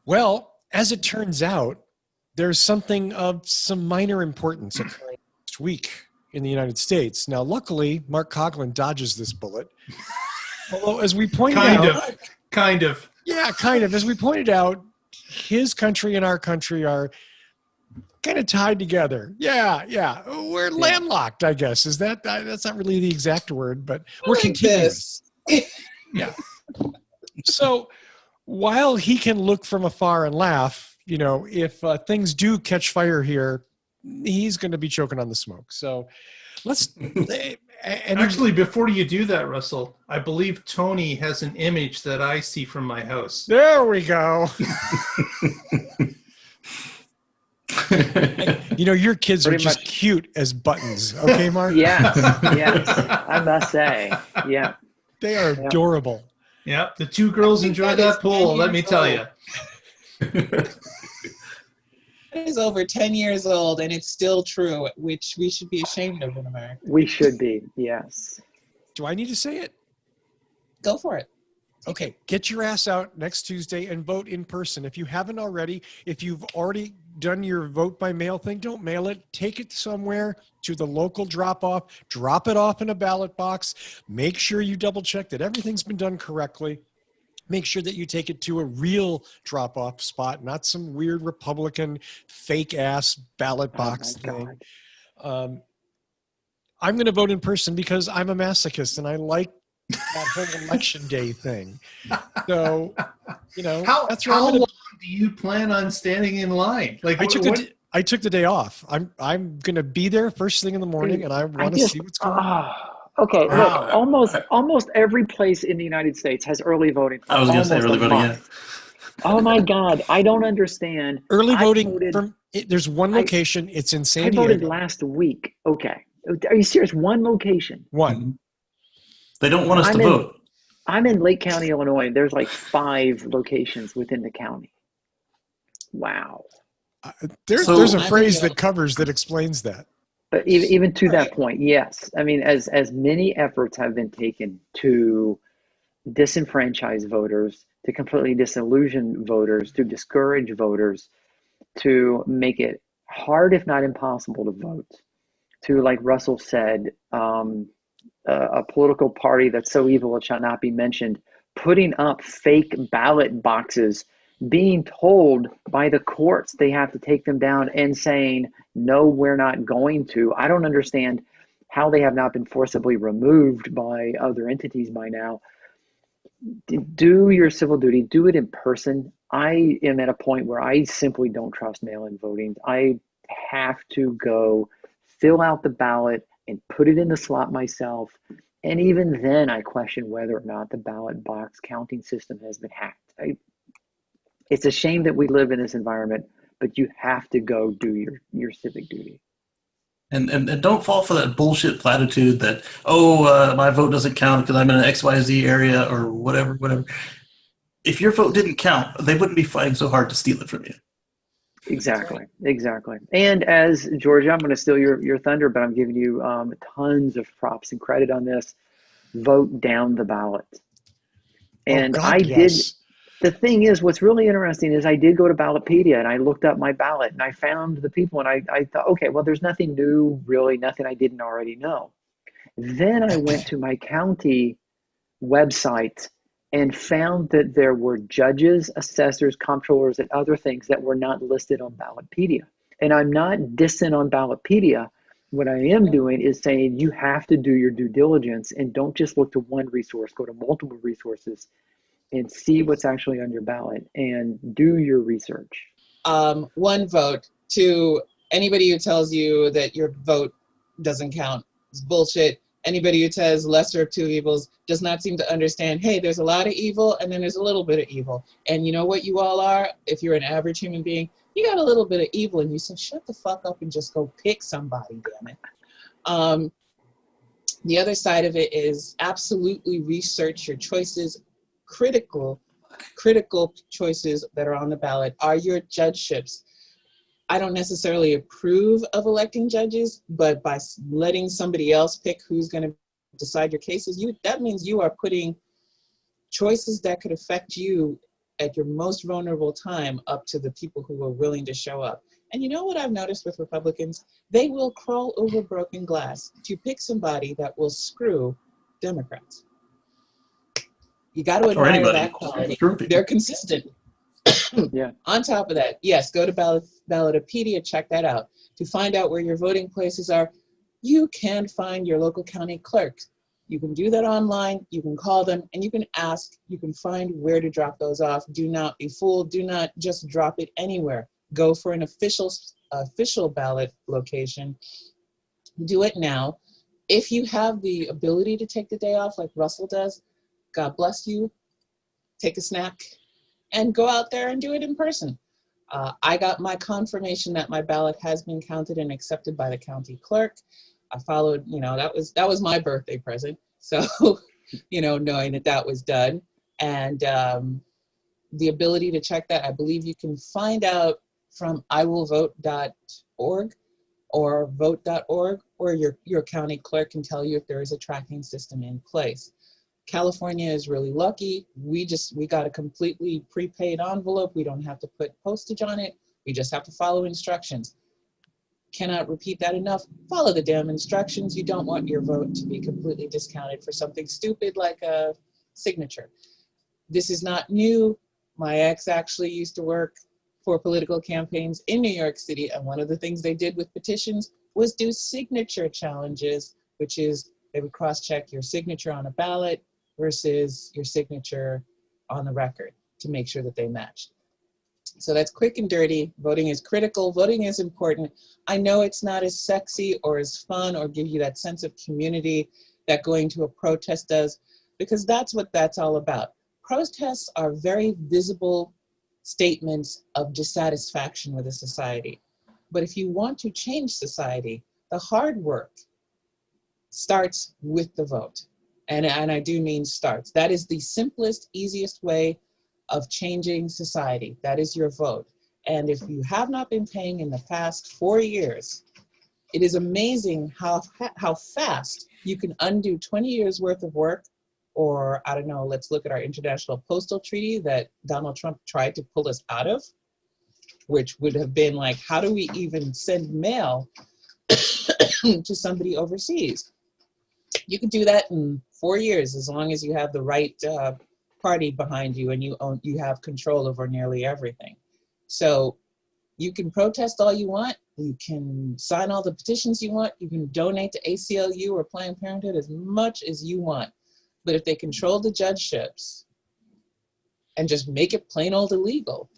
Well, as it turns out, there's something of some minor importance occurring next week in the United States. Now, luckily, Mark Coughlin dodges this bullet. Although, as we pointed out, kind of. Yeah, kind of. As we pointed out, his country and our country are kind of tied together. Yeah. We're landlocked, I guess. Is that's not really the exact word, but we're like contiguous. This. Yeah. So while he can look from afar and laugh, if things do catch fire here, he's going to be choking on the smoke. So let's. Actually, before you do that, Russell, I believe Tony has an image that I see from my house. There we go. Your kids are just cute as buttons. Okay, Mark? Yes, I must say. Yeah. They are adorable. Yeah, the two girls enjoy that pool, let me tell you. It is over 10 years old, and it's still true, which we should be ashamed of in America. We should be, yes. Do I need to say it? Go for it. Okay, get your ass out next Tuesday and vote in person. If you haven't already, if you've already done your vote by mail thing, don't mail it. Take it somewhere to the local drop-off. Drop it off in a ballot box. Make sure you double-check that everything's been done correctly. Make sure that you take it to a real drop-off spot, not some weird Republican fake-ass ballot box thing. I'm going to vote in person because I'm a masochist and I like that whole election day thing. So, that's how long do you plan on standing in line? Like I took the day off. I'm going to be there first thing in the morning, and I want to see what's going on. Okay, look, almost every place in the United States has early voting. I was going to say early voting, yeah. Oh my God, I don't understand. Early voting, there's one location, it's in San Diego. I voted last week. Okay. Are you serious? One location? One. They don't want us to vote. I'm in Lake County, Illinois. There's like 5 locations within the county. Wow. There's a phrase that explains that. But even to that point, yes. I mean, as many efforts have been taken to disenfranchise voters, to completely disillusion voters, to discourage voters, to make it hard, if not impossible, to vote, to, like Russell said, a political party that's so evil it shall not be mentioned, putting up fake ballot boxes, being told by the courts they have to take them down and saying, no, we're not going to. I don't understand how they have not been forcibly removed by other entities by now. Do your civil duty, do it in person. I am at a point where I simply don't trust mail-in voting. I have to go fill out the ballot and put it in the slot myself. And even then I question whether or not the ballot box counting system has been hacked. It's a shame that we live in this environment, but you have to go do your civic duty. And don't fall for that bullshit platitude that, my vote doesn't count because I'm in an XYZ area or whatever. If your vote didn't count, they wouldn't be fighting so hard to steal it from you. Exactly. And as Georgia, I'm going to steal your thunder, but I'm giving you tons of props and credit on this. Vote down the ballot. And yes. The thing is, what's really interesting is I did go to Ballotpedia and I looked up my ballot and I found the people and I thought, okay, well, there's nothing new, really, nothing I didn't already know. Then I went to my county website and found that there were judges, assessors, comptrollers, and other things that were not listed on Ballotpedia. And I'm not dissing on Ballotpedia. What I am doing is saying you have to do your due diligence and don't just look to one resource, go to multiple resources and see what's actually on your ballot and do your research. One vote. To anybody who tells you that your vote doesn't count is bullshit. Anybody who says lesser of two evils does not seem to understand, hey, there's a lot of evil and then there's a little bit of evil. And you know what you all are? If you're an average human being, you got a little bit of evil and you say, shut the fuck up and just go pick somebody, damn it. The other side of it is absolutely research your choices. Critical choices that are on the ballot are your judgeships. I don't necessarily approve of electing judges, but by letting somebody else pick who's going to decide your cases, that means you are putting choices that could affect you at your most vulnerable time up to the people who are willing to show up. And you know what I've noticed with Republicans? They will crawl over broken glass to pick somebody that will screw Democrats. You got to Or admire anybody. that quality. Screw people. They're consistent. Yeah. On top of that, yes, go to Ballotopedia, check that out. To find out where your voting places are, you can find your local county clerks. You can do that online, you can call them, and you can ask, you can find where to drop those off. Do not be fooled, do not just drop it anywhere. Go for an official ballot location. Do it now. If you have the ability to take the day off like Russell does, God bless you, take a snack, and go out there and do it in person. I got my confirmation that my ballot has been counted and accepted by the county clerk. I followed, that was my birthday present. So, knowing that was done. And the ability to check that, I believe you can find out from iwillvote.org or vote.org, or your county clerk can tell you if there is a tracking system in place. California is really lucky. We got a completely prepaid envelope. We don't have to put postage on it. We just have to follow instructions. Cannot repeat that enough. Follow the damn instructions. You don't want your vote to be completely discounted for something stupid like a signature. This is not new. My ex actually used to work for political campaigns in New York City, and one of the things they did with petitions was do signature challenges, which is they would cross-check your signature on a ballot versus your signature on the record to make sure that they matched. So that's quick and dirty. Voting is critical. Voting is important. I know it's not as sexy or as fun or give you that sense of community that going to a protest does, because that's what that's all about. Protests are very visible statements of dissatisfaction with a society. But if you want to change society, the hard work starts with the vote. And I do mean starts. That is the simplest, easiest way of changing society. That is your vote. And if you have not been paying in the past 4 years, it is amazing how fast you can undo 20 years worth of work. Or I don't know, let's look at our international postal treaty that Donald Trump tried to pull us out of, which would have been like, how do we even send mail to somebody overseas? You can do that in 4 years as long as you have the right party behind you and you have control over nearly everything. So you can protest all you want, you can sign all the petitions you want, you can donate to ACLU or Planned Parenthood as much as you want. But if they control the judgeships and just make it plain old illegal,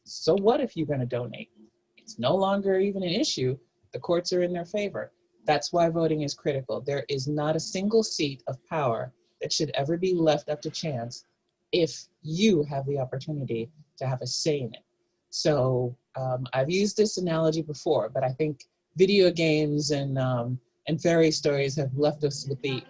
so what if you're going to donate? It's no longer even an issue. The courts are in their favor. That's why voting is critical. There is not a single seat of power that should ever be left up to chance if you have the opportunity to have a say in it. So I've used this analogy before, but I think video games and fairy stories have left us with the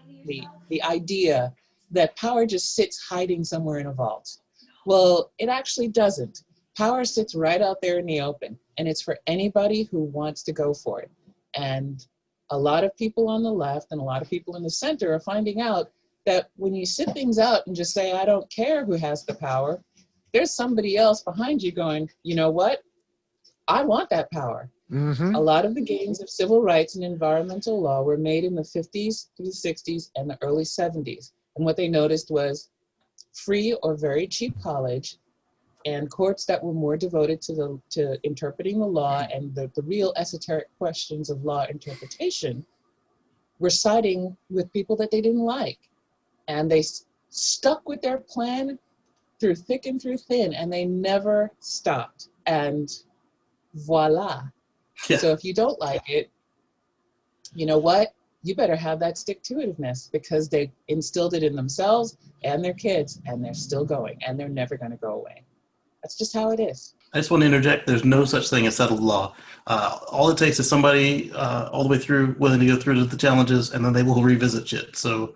idea that power just sits hiding somewhere in a vault. Well, it actually doesn't. Power sits right out there in the open, and it's for anybody who wants to go for it. And a lot of people on the left and a lot of people in the center are finding out that when you sit things out and just say, I don't care who has the power, there's somebody else behind you going, you know what? I want that power. Mm-hmm. A lot of the gains of civil rights and environmental law were made in the 50s through the 60s and the early 70s. And what they noticed was free or very cheap college and courts that were more devoted to interpreting the law and the real esoteric questions of law interpretation were siding with people that they didn't like. And they stuck with their plan through thick and through thin, and they never stopped. And voila. Yeah. So if you don't like it, you know what? You better have that stick-to-itiveness, because they instilled it in themselves and their kids, and they're still going, and they're never going to go away. That's just how it is. I just want to interject. There's no such thing as settled law. All it takes is somebody all the way through willing to go through the challenges, and then they will revisit shit. So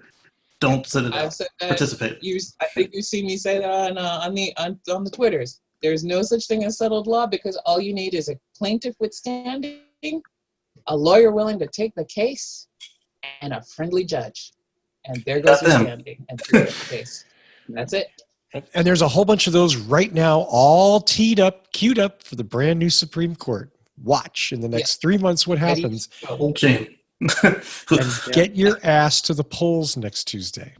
don't sit it I've out. said that. Participate. I think you see me say that on the Twitters. There's no such thing as settled law, because all you need is a plaintiff withstanding, a lawyer willing to take the case, and a friendly judge. And there goes Got your them. standing and the case. That's it. And there's a whole bunch of those right now, all teed up, queued up for the brand new Supreme Court. Watch in the next 3 months what Ready? happens. Whole chain. And get your ass to the polls next Tuesday.